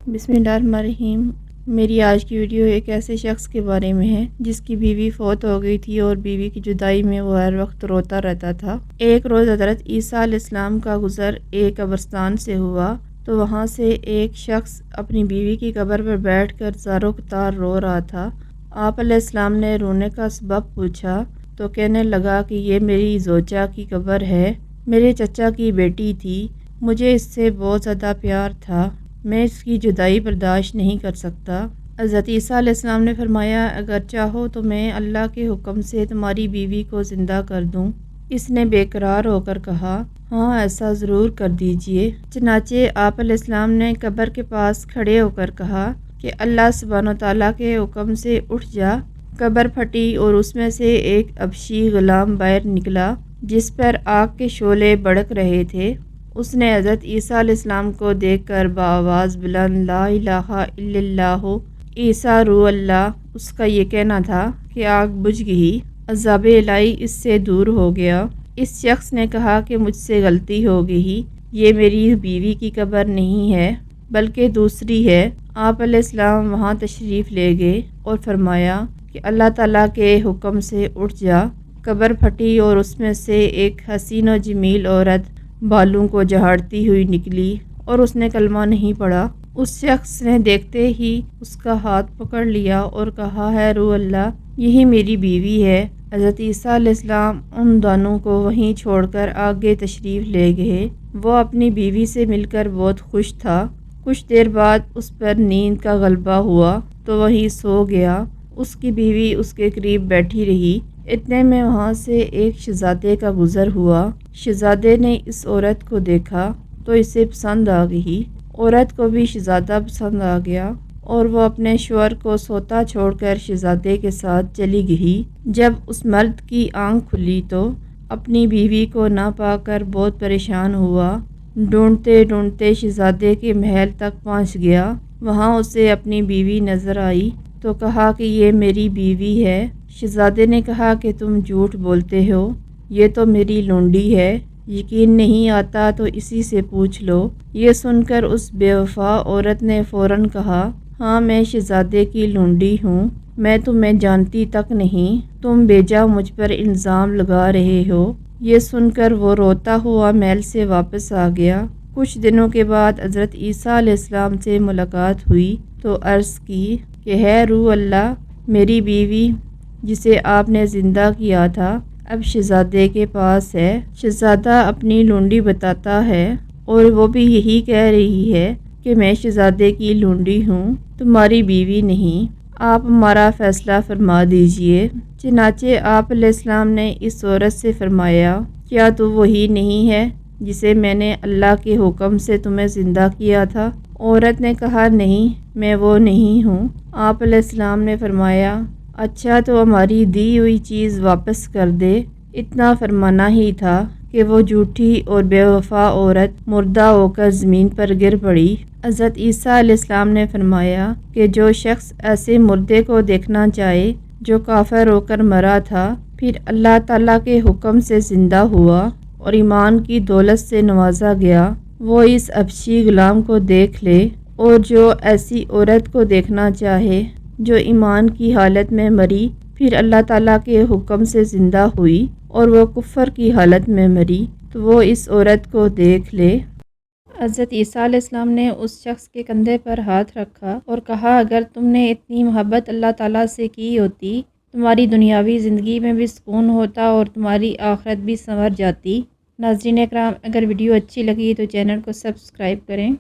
بسم اللہ الرحمن الرحیم۔ میری آج کی ویڈیو ایک ایسے شخص کے بارے میں ہے جس کی بیوی فوت ہو گئی تھی اور بیوی کی جدائی میں وہ ہر وقت روتا رہتا تھا۔ ایک روز حضرت عیسیٰ علیہ السلام کا گزر ایک قبرستان سے ہوا تو وہاں سے ایک شخص اپنی بیوی کی قبر پر بیٹھ کر زاروں قطار رو رہا تھا۔ آپ علیہ السلام نے رونے کا سبب پوچھا تو کہنے لگا کہ یہ میری زوجہ کی قبر ہے، میرے چچا کی بیٹی تھی، مجھے اس سے بہت زیادہ پیار تھا، میں اس کی جدائی برداشت نہیں کر سکتا۔ حضرت عیسیٰ علیہ السلام نے فرمایا، اگر چاہو تو میں اللہ کے حکم سے تمہاری بیوی کو زندہ کر دوں۔ اس نے بے قرار ہو کر کہا، ہاں ایسا ضرور کر دیجئے۔ چنانچہ آپ علیہ السلام نے قبر کے پاس کھڑے ہو کر کہا کہ اللہ سبحانہ وتعالیٰ کے حکم سے اٹھ جا۔ قبر پھٹی اور اس میں سے ایک حبشی غلام باہر نکلا جس پر آگ کے شعلے بھڑک رہے تھے۔ اس نے حضرت عیسیٰ علیہ السلام کو دیکھ کر بآواز بلند لا الہ الا اللہ عیسیٰ روح اللہ، اس کا یہ کہنا تھا کہ آگ بجھ گئی، عذاب الہی اس سے دور ہو گیا۔ اس شخص نے کہا کہ مجھ سے غلطی ہو گئی، یہ میری بیوی کی قبر نہیں ہے بلکہ دوسری ہے۔ آپ علیہ السلام وہاں تشریف لے گئے اور فرمایا کہ اللہ تعالیٰ کے حکم سے اٹھ جا۔ قبر پھٹی اور اس میں سے ایک حسین و جمیل عورت بالوں کو جھاڑتی ہوئی نکلی اور اس نے کلمہ نہیں پڑھا۔ اس شخص نے دیکھتے ہی اس کا ہاتھ پکڑ لیا اور کہا، ہے روح اللہ، یہی میری بیوی ہے۔ حضرت عیسیٰ علیہ السلام ان دونوں کو وہیں چھوڑ کر آگے تشریف لے گئے۔ وہ اپنی بیوی سے مل کر بہت خوش تھا۔ کچھ دیر بعد اس پر نیند کا غلبہ ہوا تو وہیں سو گیا۔ اس کی بیوی اس کے قریب بیٹھی رہی۔ اتنے میں وہاں سے ایک شہزادے کا گزر ہوا۔ شہزادے نے اس عورت کو دیکھا تو اسے پسند آ گئی۔ عورت کو بھی شہزادہ پسند آ گیا اور وہ اپنے شوہر کو سوتا چھوڑ کر شہزادے کے ساتھ چلی گئی۔ جب اس مرد کی آنکھ کھلی تو اپنی بیوی کو نہ پا کر بہت پریشان ہوا۔ ڈھونڈتے ڈھونڈتے شہزادے کے محل تک پہنچ گیا۔ وہاں اسے اپنی بیوی نظر آئی تو کہا کہ یہ میری بیوی ہے۔ شہزادے نے کہا کہ تم جھوٹ بولتے ہو، یہ تو میری لونڈی ہے، یقین نہیں آتا تو اسی سے پوچھ لو۔ یہ سن کر اس بے وفا عورت نے فوراً کہا، ہاں میں شہزادے کی لونڈی ہوں، میں تمہیں جانتی تک نہیں، تم بیجا مجھ پر الزام لگا رہے ہو۔ یہ سن کر وہ روتا ہوا محل سے واپس آ گیا۔ کچھ دنوں کے بعد حضرت عیسیٰ علیہ السلام سے ملاقات ہوئی تو عرض کی کہ ہے روح اللہ، میری بیوی جسے آپ نے زندہ کیا تھا اب شہزادے کے پاس ہے۔ شہزادہ اپنی لونڈی بتاتا ہے اور وہ بھی یہی کہہ رہی ہے کہ میں شہزادے کی لونڈی ہوں، تمہاری بیوی نہیں، آپ ہمارا فیصلہ فرما دیجئے۔ چنانچہ آپ علیہ السلام نے اس عورت سے فرمایا، کیا تو وہی نہیں ہے جسے میں نے اللہ کے حکم سے تمہیں زندہ کیا تھا؟ عورت نے کہا، نہیں میں وہ نہیں ہوں۔ آپ علیہ السلام نے فرمایا، اچھا تو ہماری دی ہوئی چیز واپس کر دے۔ اتنا فرمانا ہی تھا کہ وہ جھوٹی اور بے وفا عورت مردہ ہو کر زمین پر گر پڑی۔ حضرت عیسیٰ علیہ السلام نے فرمایا کہ جو شخص ایسے مردے کو دیکھنا چاہے جو کافر ہو کر مرا تھا، پھر اللہ تعالیٰ کے حکم سے زندہ ہوا اور ایمان کی دولت سے نوازا گیا، وہ اس حبشی غلام کو دیکھ لے۔ اور جو ایسی عورت کو دیکھنا چاہے جو ایمان کی حالت میں مری پھر اللہ تعالیٰ کے حکم سے زندہ ہوئی اور وہ کفر کی حالت میں مری، تو وہ اس عورت کو دیکھ لے۔ حضرت عیسیٰ علیہ السلام نے اس شخص کے کندھے پر ہاتھ رکھا اور کہا، اگر تم نے اتنی محبت اللہ تعالیٰ سے کی ہوتی، تمہاری دنیاوی زندگی میں بھی سکون ہوتا اور تمہاری آخرت بھی سنور جاتی۔ ناظرین اکرام، اگر ویڈیو اچھی لگی تو چینل کو سبسکرائب کریں۔